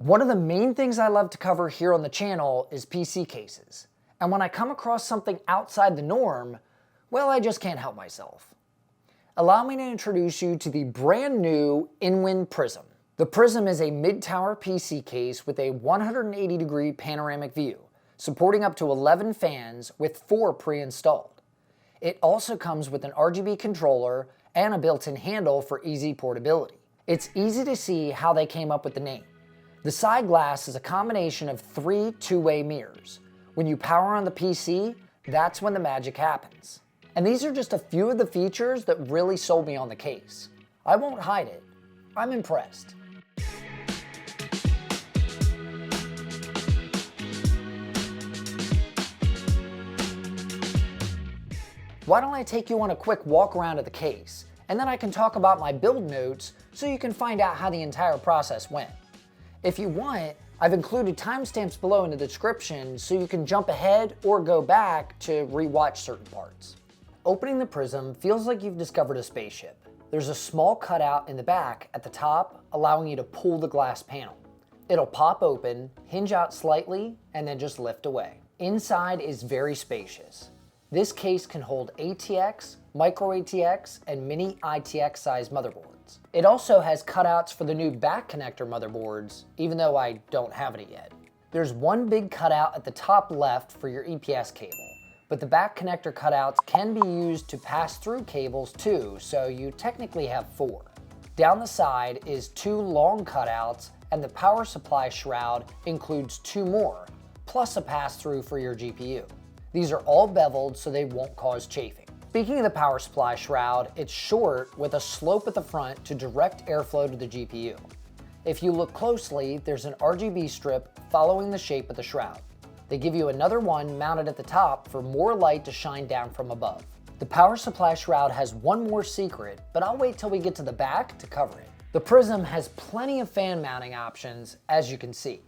One of the main things I love to cover here on the channel is PC cases. And when I come across something outside the norm, well, I just can't help myself. Allow me to introduce you to the brand new InWin Prism. The Prism is a mid-tower PC case with a 180-degree panoramic view, supporting up to 11 fans with 4 pre-installed. It also comes with an RGB controller and a built-in handle for easy portability. It's easy to see how they came up with the name. The side glass is a combination of 3 two-way mirrors. When you power on the PC, that's when the magic happens. And these are just a few of the features that really sold me on the case. I won't hide it. I'm impressed. Why don't I take you on a quick walk around of the case, and then I can talk about my build notes so you can find out how the entire process went. If you want, I've included timestamps below in the description so you can jump ahead or go back to rewatch certain parts. Opening the Prism feels like you've discovered a spaceship. There's a small cutout in the back at the top allowing you to pull the glass panel. It'll pop open, hinge out slightly, and then just lift away. Inside is very spacious. This case can hold ATX, micro ATX, and mini ITX size motherboards. It also has cutouts for the new back connector motherboards, even though I don't have any yet. There's one big cutout at the top left for your EPS cable, but the back connector cutouts can be used to pass through cables too, so you technically have 4. Down the side is 2 long cutouts, and the power supply shroud includes 2 more, plus a pass-through for your GPU. These are all beveled so they won't cause chafing. Speaking of the power supply shroud, it's short with a slope at the front to direct airflow to the GPU. If you look closely, there's an RGB strip following the shape of the shroud. They give you another one mounted at the top for more light to shine down from above. The power supply shroud has one more secret, but I'll wait till we get to the back to cover it. The Prism has plenty of fan mounting options, as you can see.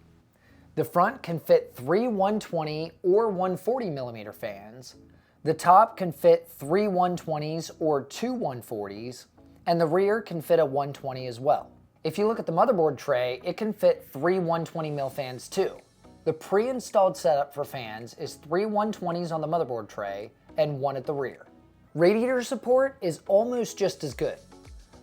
The front can fit 3 120 or 140 millimeter fans. The top can fit 3 120s or 2 140s, and the rear can fit a 120 as well. If you look at the motherboard tray, it can fit 3 120mm fans too. The pre-installed setup for fans is 3 120s on the motherboard tray and 1 at the rear. Radiator support is almost just as good.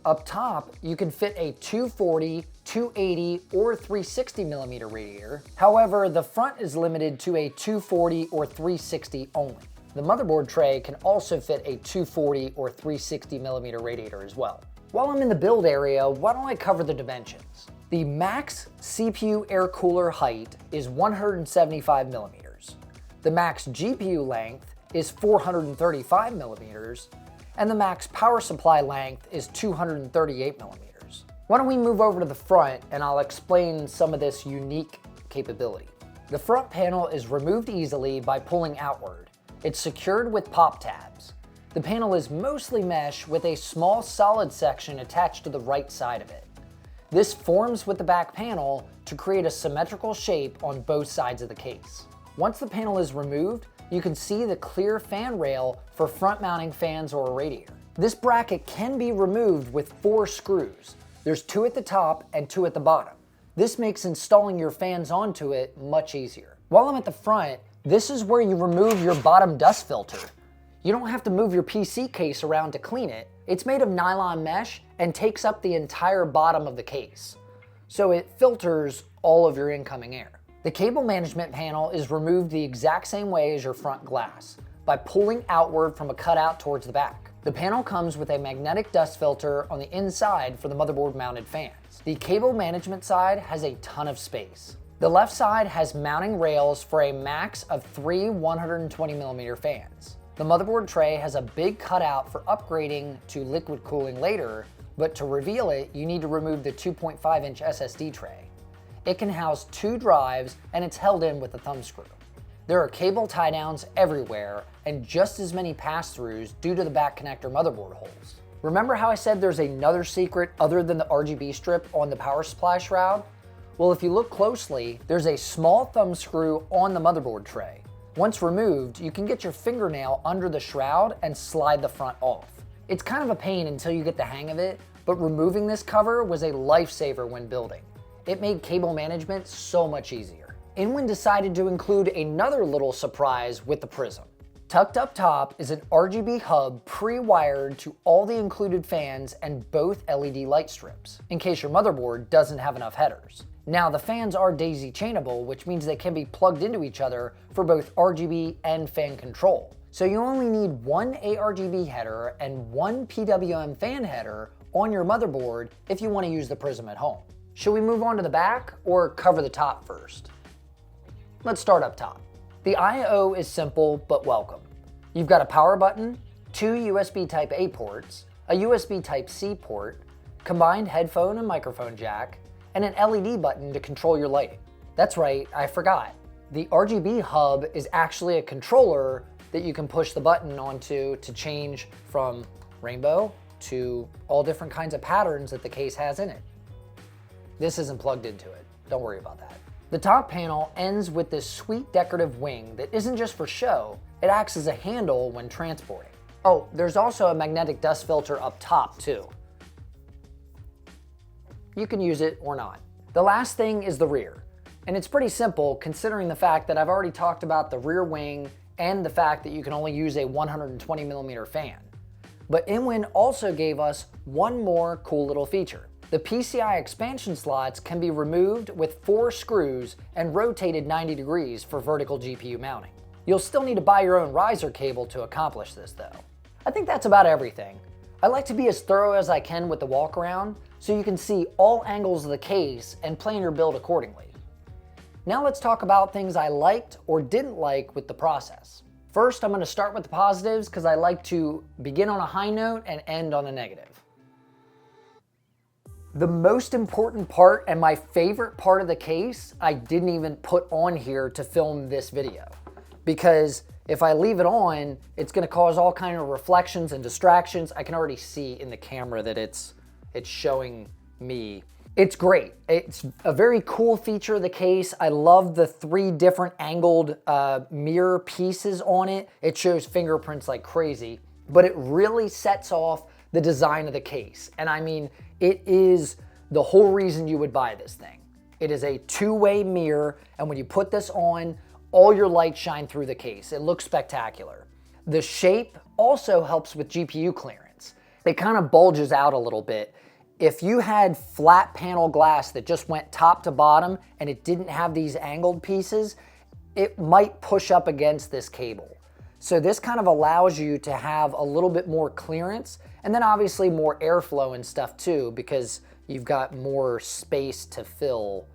Up top, you can fit a 240, 280, or 360 millimeter radiator. However, the front is limited to a 240 or 360 only. The motherboard tray can also fit a 240 or 360 millimeter radiator as well. While I'm in the build area, why don't I cover the dimensions? The max CPU air cooler height is 175 millimeters. The max GPU length is 435 millimeters, and the max power supply length is 238 millimeters. Why don't we move over to the front and I'll explain some of this unique capability. The front panel is removed easily by pulling outward. It's secured with pop tabs. The panel is mostly mesh with a small solid section attached to the right side of it. This forms with the back panel to create a symmetrical shape on both sides of the case. Once the panel is removed, you can see the clear fan rail for front mounting fans or a radiator. This bracket can be removed with 4 screws. There's 2 at the top and 2 at the bottom. This makes installing your fans onto it much easier. While I'm at the front, this is where you remove your bottom dust filter. You don't have to move your PC case around to clean it. It's made of nylon mesh and takes up the entire bottom of the case, so it filters all of your incoming air. The cable management panel is removed the exact same way as your front glass, by pulling outward from a cutout towards the back. The panel comes with a magnetic dust filter on the inside for the motherboard mounted fans. The cable management side has a ton of space. The left side has mounting rails for a max of 3 120mm fans. The motherboard tray has a big cutout for upgrading to liquid cooling later, but to reveal it, you need to remove the 2.5-inch SSD tray. It can house 2 drives and it's held in with a thumb screw. There are cable tie downs everywhere and just as many pass-throughs due to the back connector motherboard holes. Remember how I said there's another secret other than the RGB strip on the power supply shroud? Well, if you look closely, there's a small thumb screw on the motherboard tray. Once removed, you can get your fingernail under the shroud and slide the front off. It's kind of a pain until you get the hang of it, but removing this cover was a lifesaver when building. it made cable management so much easier. InWin decided to include another little surprise with the Prism. Tucked up top is an RGB hub pre-wired to all the included fans and both LED light strips, in case your motherboard doesn't have enough headers. Now the fans are daisy chainable, which means they can be plugged into each other for both RGB and fan control. So you only need one ARGB header and one PWM fan header on your motherboard if you want to use the Prism at home. Should we move on to the back or cover the top first? Let's start up top. The I/O is simple but welcome. You've got a power button, two USB Type-A ports, a USB Type-C port, combined headphone and microphone jack, and an LED button to control your lighting. That's right, I forgot. The RGB hub is actually a controller that you can push the button onto to change from rainbow to all different kinds of patterns that the case has in it. This isn't plugged into it, don't worry about that. The top panel ends with this sweet decorative wing that isn't just for show, it acts as a handle when transporting. Oh, there's also a magnetic dust filter up top too. You can use it or not. The last thing is the rear, and it's pretty simple considering the fact that I've already talked about the rear wing and the fact that you can only use a 120mm fan. But InWin also gave us one more cool little feature. The PCI expansion slots can be removed with 4 screws and rotated 90 degrees for vertical GPU mounting. You'll still need to buy your own riser cable to accomplish this though. I think that's about everything. I like to be as thorough as I can with the walk around so you can see all angles of the case and plan your build accordingly. Now let's talk about things I liked or didn't like with the process. First, I'm going to start with the positives because I like to begin on a high note and end on a negative. The most important part and my favorite part of the case, I didn't even put on here to film this video. Because if I leave it on, it's gonna cause all kinds of reflections and distractions. I can already see in the camera that it's showing me. It's great. It's a very cool feature of the case. I love the 3 different angled mirror pieces on it. It shows fingerprints like crazy, but it really sets off the design of the case. And I mean, it is the whole reason you would buy this thing. It is a 2-way mirror, and when you put this on, all your lights shine through the case. It looks spectacular. The shape also helps with GPU clearance. It kind of bulges out a little bit. If you had flat panel glass that just went top to bottom and it didn't have these angled pieces, it might push up against this cable. So this kind of allows you to have a little bit more clearance and then obviously more airflow and stuff too because you've got more space to fill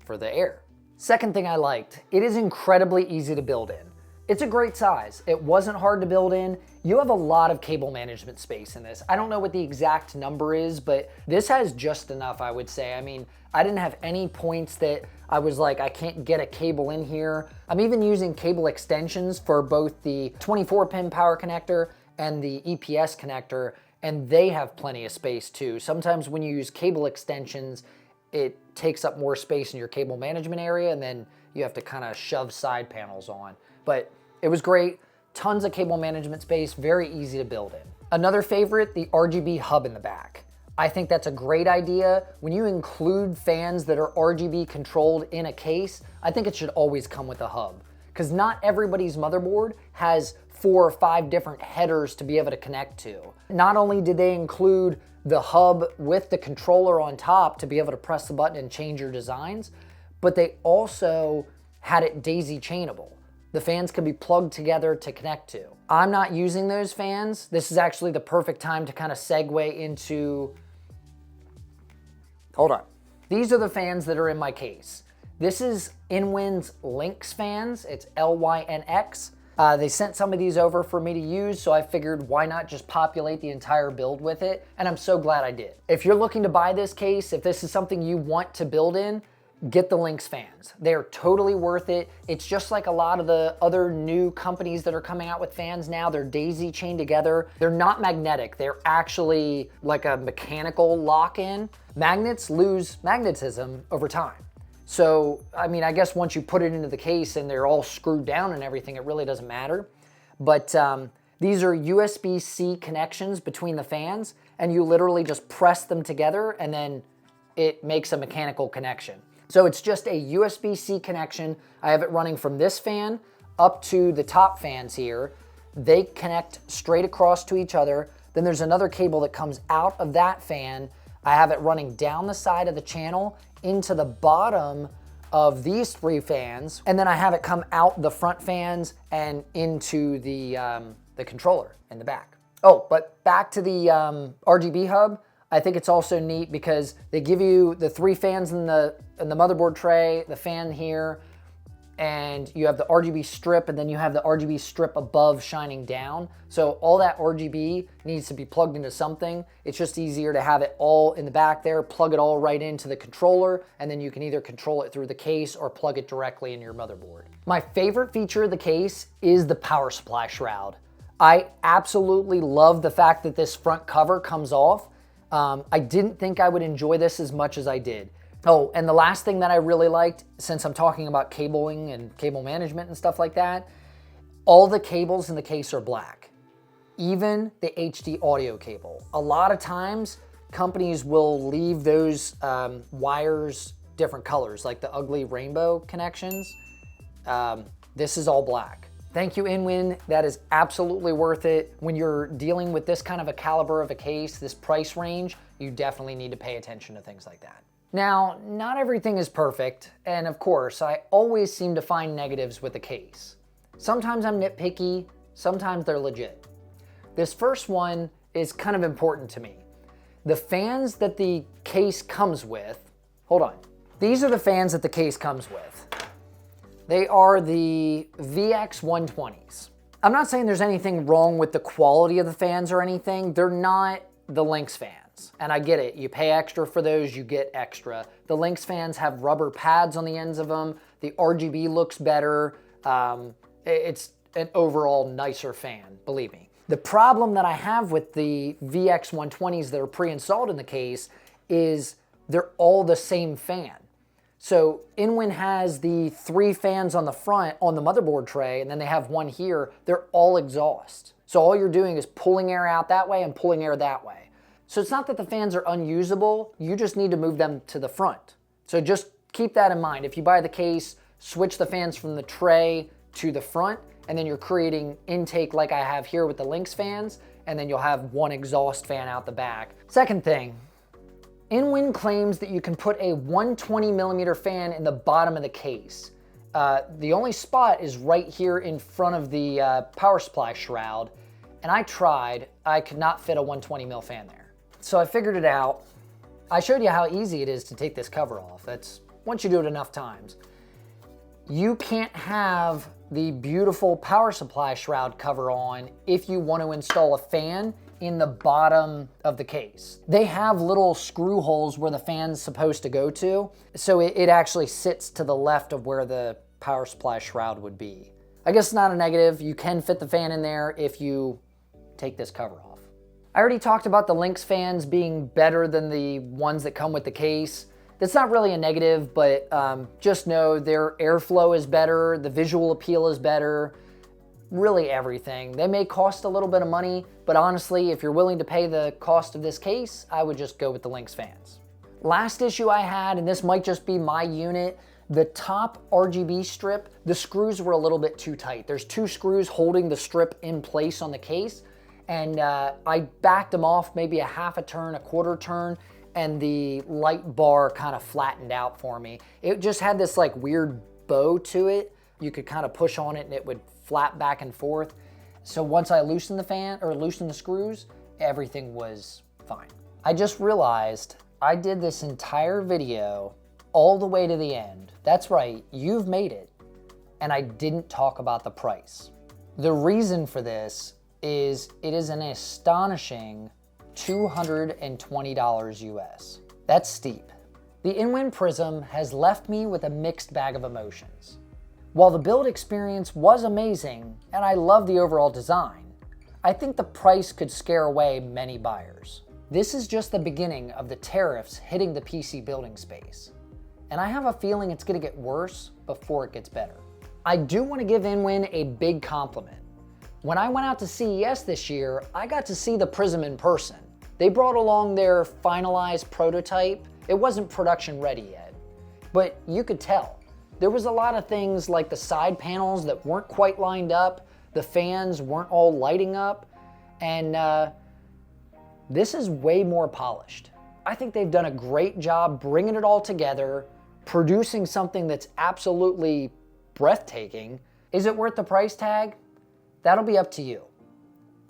for the air. Second thing I liked, it is incredibly easy to build in. It's a great size. It wasn't hard to build in. You have a lot of cable management space in this. I don't know what the exact number is, but this has just enough, I would say. I mean, I didn't have any points that I was like, I can't get a cable in here. I'm even using cable extensions for both the 24-pin power connector and the EPS connector, and they have plenty of space too. Sometimes when you use cable extensions, it takes up more space in your cable management area, and then you have to kind of shove side panels on. But it was great. Tons of cable management space, very easy to build in. Another favorite, the RGB hub in the back. I think that's a great idea. When you include fans that are RGB controlled in a case, I think it should always come with a hub, because not everybody's motherboard has 4 or 5 different headers to be able to connect to. Not only did they include the hub with the controller on top to be able to press the button and change your designs, but they also had it daisy chainable. The fans can be plugged together to connect to. I'm not using those fans. This is actually the perfect time to kind of segue into, hold on. These are the fans that are in my case. This is InWin's Lynx fans. It's LYNX. They sent some of these over for me to use, so I figured why not just populate the entire build with it, and I'm so glad I did. If you're looking to buy this case, if this is something you want to build in, get the Lynx fans. They're totally worth it. It's just like a lot of the other new companies that are coming out with fans now. They're daisy chained together. They're not magnetic. They're actually like a mechanical lock-in. Magnets lose magnetism over time. So, I mean, I guess once you put it into the case and they're all screwed down and everything, it really doesn't matter. But these are USB-C connections between the fans, and you literally just press them together and then it makes a mechanical connection. So it's just a USB-C connection. I have it running from this fan up to the top fans here. They connect straight across to each other. Then there's another cable that comes out of that fan. I have it running down the side of the channel into the bottom of these 3 fans, and then I have it come out the front fans and into the controller in the back. Oh, but back to the RGB hub, I think it's also neat because they give you the 3 fans in the motherboard tray, the fan here, and you have the RGB strip, and then you have the RGB strip above shining down. So all that RGB needs to be plugged into something. It's just easier to have it all in the back there, plug it all right into the controller, and then you can either control it through the case or plug it directly in your motherboard. My favorite feature of the case is the power supply shroud. I absolutely love the fact that this front cover comes off. I didn't think I would enjoy this as much as I did. Oh, and the last thing that I really liked, since I'm talking about cabling and cable management and stuff like that, all the cables in the case are black, even the HD audio cable. A lot of times, companies will leave those wires different colors, like the ugly rainbow connections. This is all black. Thank you, InWin. That is absolutely worth it. When you're dealing with this kind of a caliber of a case, this price range, you definitely need to pay attention to things like that. Now, not everything is perfect, and of course, I always seem to find negatives with the case. Sometimes I'm nitpicky, sometimes they're legit. This first one is kind of important to me. The fans that the case comes with, hold on. These are the fans that the case comes with. They are the VX120s. I'm not saying there's anything wrong with the quality of the fans or anything. They're not the Lynx fans. And I get it, you pay extra for those, you get extra. The Lynx fans have rubber pads on the ends of them. The RGB looks better. It's an overall nicer fan, believe me. The problem that I have with the VX120s that are pre-installed in the case is they're all the same fan. So InWin has the 3 fans on the front on the motherboard tray, and then they have one here. They're all exhaust. So all you're doing is pulling air out that way and pulling air that way. So it's not that the fans are unusable, you just need to move them to the front. So just keep that in mind. If you buy the case, switch the fans from the tray to the front, and then you're creating intake like I have here with the Lynx fans, and then you'll have one exhaust fan out the back. Second thing, InWin claims that you can put a 120mm fan in the bottom of the case. The only spot is right here in front of the power supply shroud, and I tried, I could not fit a 120mm fan there. So I figured it out. I showed you how easy it is to take this cover off. That's once you do it enough times. You can't have the beautiful power supply shroud cover on if you want to install a fan in the bottom of the case. They have little screw holes where the fan's supposed to go to, so it actually sits to the left of where the power supply shroud would be. I guess it's not a negative. You can fit the fan in there if you take this cover off. I already talked about the Lynx fans being better than the ones that come with the case. That's not really a negative, but just know their airflow is better, the visual appeal is better, really everything. They may cost a little bit of money, but honestly, if you're willing to pay the cost of this case, I would just go with the Lynx fans. Last issue I had, and this might just be my unit, the top RGB strip, the screws were a little bit too tight. There's 2 screws holding the strip in place on the case, and I backed them off maybe a half a turn, a quarter turn, and the light bar kind of flattened out for me. It just had this like weird bow to it. You could kind of push on it and it would flap back and forth. So once I loosened the fan, or loosened the screws, everything was fine. I just realized I did this entire video all the way to the end. That's right, you've made it. And I didn't talk about the price. The reason for this is it is an astonishing $220 US. That's steep. The InWin Prism has left me with a mixed bag of emotions. While the build experience was amazing, and I love the overall design, I think the price could scare away many buyers. This is just the beginning of the tariffs hitting the PC building space. And I have a feeling it's gonna get worse before it gets better. I do wanna give InWin a big compliment. When I went out to CES this year, I got to see the Prism in person. They brought along their finalized prototype, It wasn't production ready yet, but you could tell. There was a lot of things like the side panels that weren't quite lined up, the fans weren't all lighting up, and this is way more polished. I think they've done a great job bringing it all together, producing something that's absolutely breathtaking. Is it worth the price tag? That'll be up to you.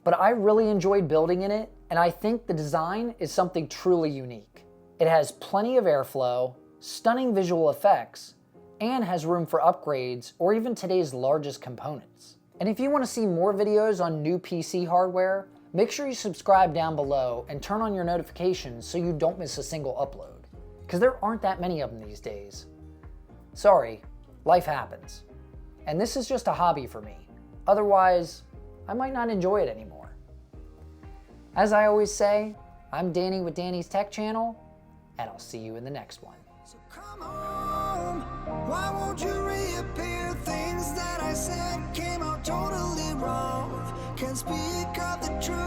But I really enjoyed building in it, and I think the design is something truly unique. It has plenty of airflow, stunning visual effects, and has room for upgrades or even today's largest components. And if you want to see more videos on new PC hardware, make sure you subscribe down below and turn on your notifications so you don't miss a single upload, because there aren't that many of them these days. Sorry, life happens. And this is just a hobby for me. Otherwise, I might not enjoy it anymore. As I always say, I'm Danny with Danny's Tech Channel, and I'll see you in the next one. So come on, why won't you reappear? Things that I said came out totally wrong. Can't speak of the truth.